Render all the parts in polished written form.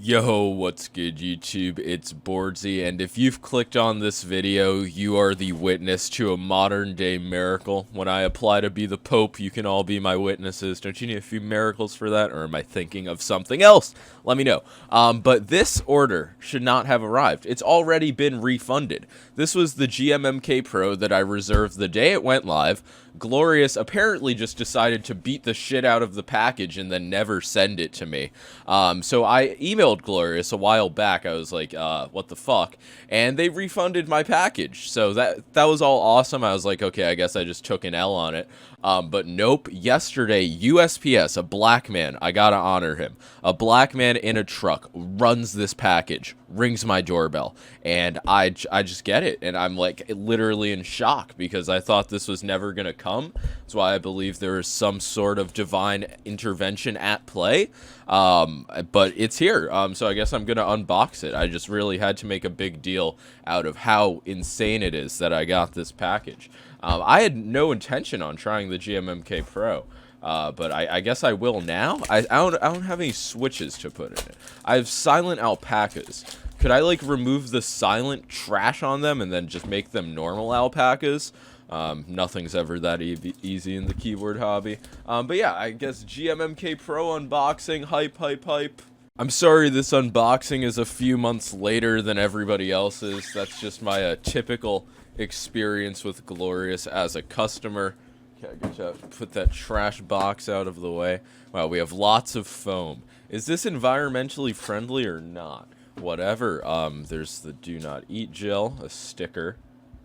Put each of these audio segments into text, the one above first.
Yo, what's good YouTube? It's boardzy, and if you've clicked on this video, you are the witness to a modern day miracle. When I apply to be the Pope, you can all be my witnesses. Don't you need a few miracles for that, or am I thinking of something else? Let me know. But this order should not have arrived. It's already been refunded. This was the GMMK Pro that I reserved the day it went live. Glorious apparently just decided to beat the shit out of the package and then never send it to me. So I emailed Glorious a while back. I was like, what the fuck? And they refunded my package. So that was all awesome. I was like, okay, I guess I just took an L on it. But nope, yesterday, USPS, a black man, I gotta honor him, a black man in a truck runs this package, rings my doorbell, and I just get it, and I'm like literally in shock because I thought this was never gonna come. That's why I believe there is some sort of divine intervention at play, but it's here, so I guess I'm gonna unbox it. I just really had to make a big deal out of how insane it is that I got this package. I had no intention on trying the GMMK Pro, but I guess I will now. I don't have any switches to put in it. I have silent alpacas. Could I like remove the silent trash on them and then just make them normal alpacas? Nothing's ever that easy in the keyboard hobby. But yeah, I guess GMMK Pro unboxing, hype. I'm sorry this unboxing is a few months later than everybody else's. That's just my typical experience with Glorious as a customer. Okay, I gotta put that trash box out of the way. Wow, we have lots of foam. Is this environmentally friendly or not? Whatever. There's the do not eat gel, a sticker.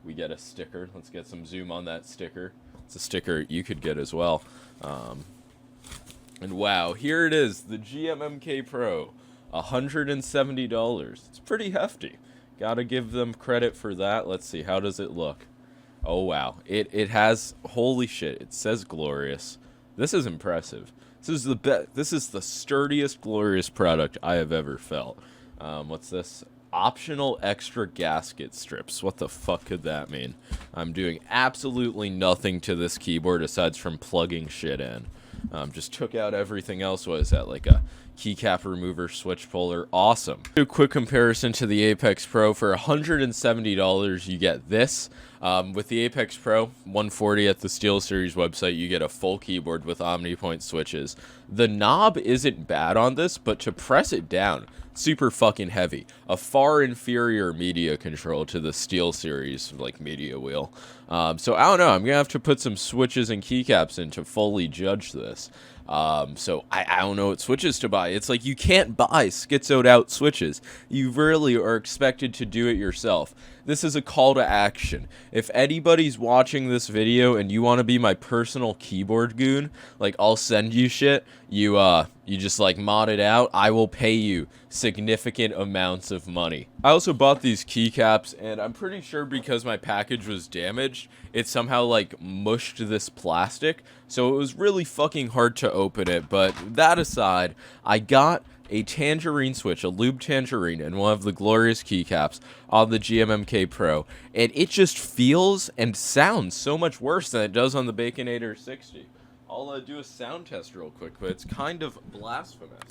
We get a sticker. Let's get some zoom on that sticker. It's a sticker you could get as well. And wow, here it is, the GMMK Pro, $170. It's pretty hefty. Gotta give them credit for that. Let's see, how does it look? Oh wow, it has, holy shit, it says Glorious. This is impressive. This is the sturdiest Glorious product I have ever felt. What's this? Optional extra gasket strips. What the fuck could that mean? I'm doing absolutely nothing to this keyboard aside from plugging shit in. Just took out everything else. What is that, like a keycap remover switch puller? Awesome. Do a quick comparison to the Apex Pro. For $170 you get this. With the Apex Pro, $140 at the SteelSeries website, you get a full keyboard with OmniPoint switches. The knob isn't bad on this, but to press it down, super fucking heavy. A far inferior media control to the SteelSeries like media wheel. So I don't know, I'm gonna have to put some switches and keycaps in to fully judge this. So I don't know what switches to buy. It's like you can't buy schizoed out switches. You really are expected to do it yourself. This is a call to action. If anybody's watching this video and you want to be my personal keyboard goon, like I'll send you shit, you just like mod it out, I will pay you significant amounts of money. I also bought these keycaps, and I'm pretty sure because my package was damaged, it somehow like mushed this plastic, so it was really fucking hard to open it. But that aside, I got a tangerine switch, a lube tangerine, and one of the Glorious keycaps on the GMMK Pro, and it just feels and sounds so much worse than it does on the Baconator 60. I'll do a sound test real quick, but it's kind of blasphemous.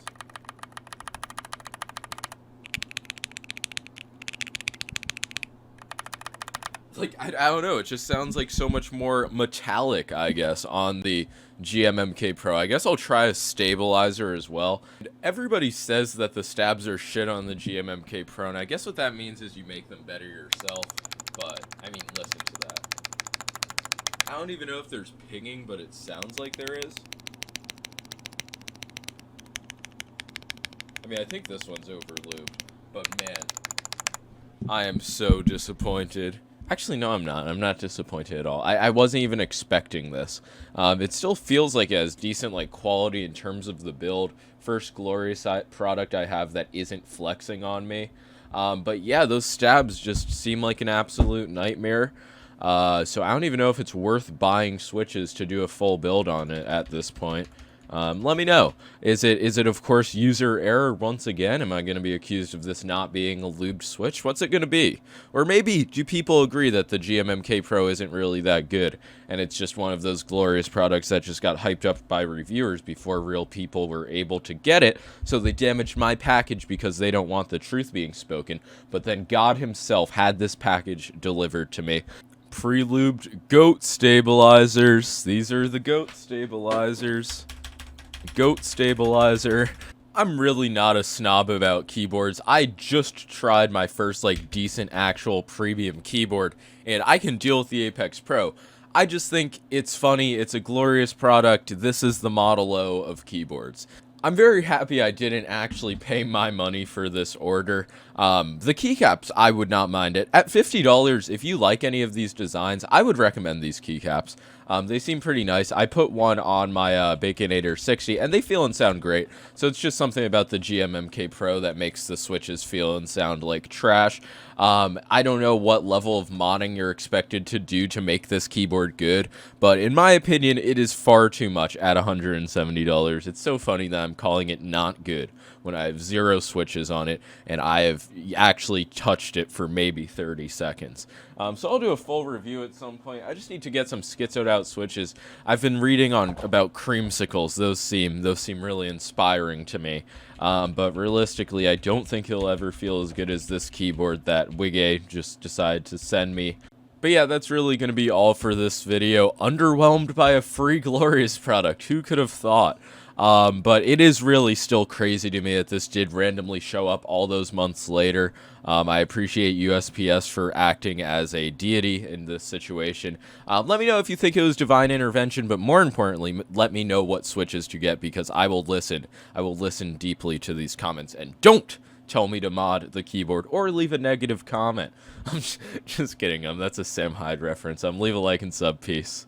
Like, I don't know, it just sounds like so much more metallic, I guess, on the GMMK Pro. I guess I'll try a stabilizer as well. Everybody says that the stabs are shit on the GMMK Pro, and I guess what that means is you make them better yourself, but, I mean, listen to that. I don't even know if there's pinging, but it sounds like there is. I mean, I think this one's over-lubed, but man, I am so disappointed. Actually, no, I'm not. I'm not disappointed at all. I wasn't even expecting this. It still feels like it has decent like quality in terms of the build. First Glorious product I have that isn't flexing on me. But yeah, those stabs just seem like an absolute nightmare. So I don't even know if it's worth buying switches to do a full build on it at this point. Let me know. Is it of course user error once again? Am I going to be accused of this not being a lubed switch? What's it going to be? Or maybe do people agree that the GMMK Pro isn't really that good and it's just one of those glorious products that just got hyped up by reviewers before real people were able to get it, so they damaged my package because they don't want the truth being spoken, but then God himself had this package delivered to me. Pre-lubed goat stabilizers. These are the goat stabilizers. Goat stabilizer. I'm really not a snob about keyboards. I just tried my first like decent actual premium keyboard and I can deal with the Apex Pro. I just think it's funny, it's a glorious product. This is the Model O of keyboards. I'm very happy I didn't actually pay my money for this order. The keycaps, I would not mind it. At $50, if you like any of these designs, I would recommend these keycaps. They seem pretty nice. I put one on my Baconator 60, and they feel and sound great. So it's just something about the GMMK Pro that makes the switches feel and sound like trash. I don't know what level of modding you're expected to do to make this keyboard good, but in my opinion, it is far too much at $170. It's so funny that I'm calling it not good when I have 0 switches on it, and I have actually touched it for maybe 30 seconds. So I'll do a full review at some point. I just need to get some schizoed out switches. I've been reading about creamsicles. Those seem really inspiring to me. But realistically, I don't think he'll ever feel as good as this keyboard that Wiggy just decided to send me. But yeah, that's really going to be all for this video. Underwhelmed by a free glorious product. Who could have thought? But it is really still crazy to me that this did randomly show up all those months later. I appreciate USPS for acting as a deity in this situation. Let me know if you think it was divine intervention, but more importantly, let me know what switches to get, because I will listen. I will listen deeply to these comments, and don't tell me to mod the keyboard or leave a negative comment. I'm just kidding. That's a Sam Hyde reference. Leave a like and sub. Peace.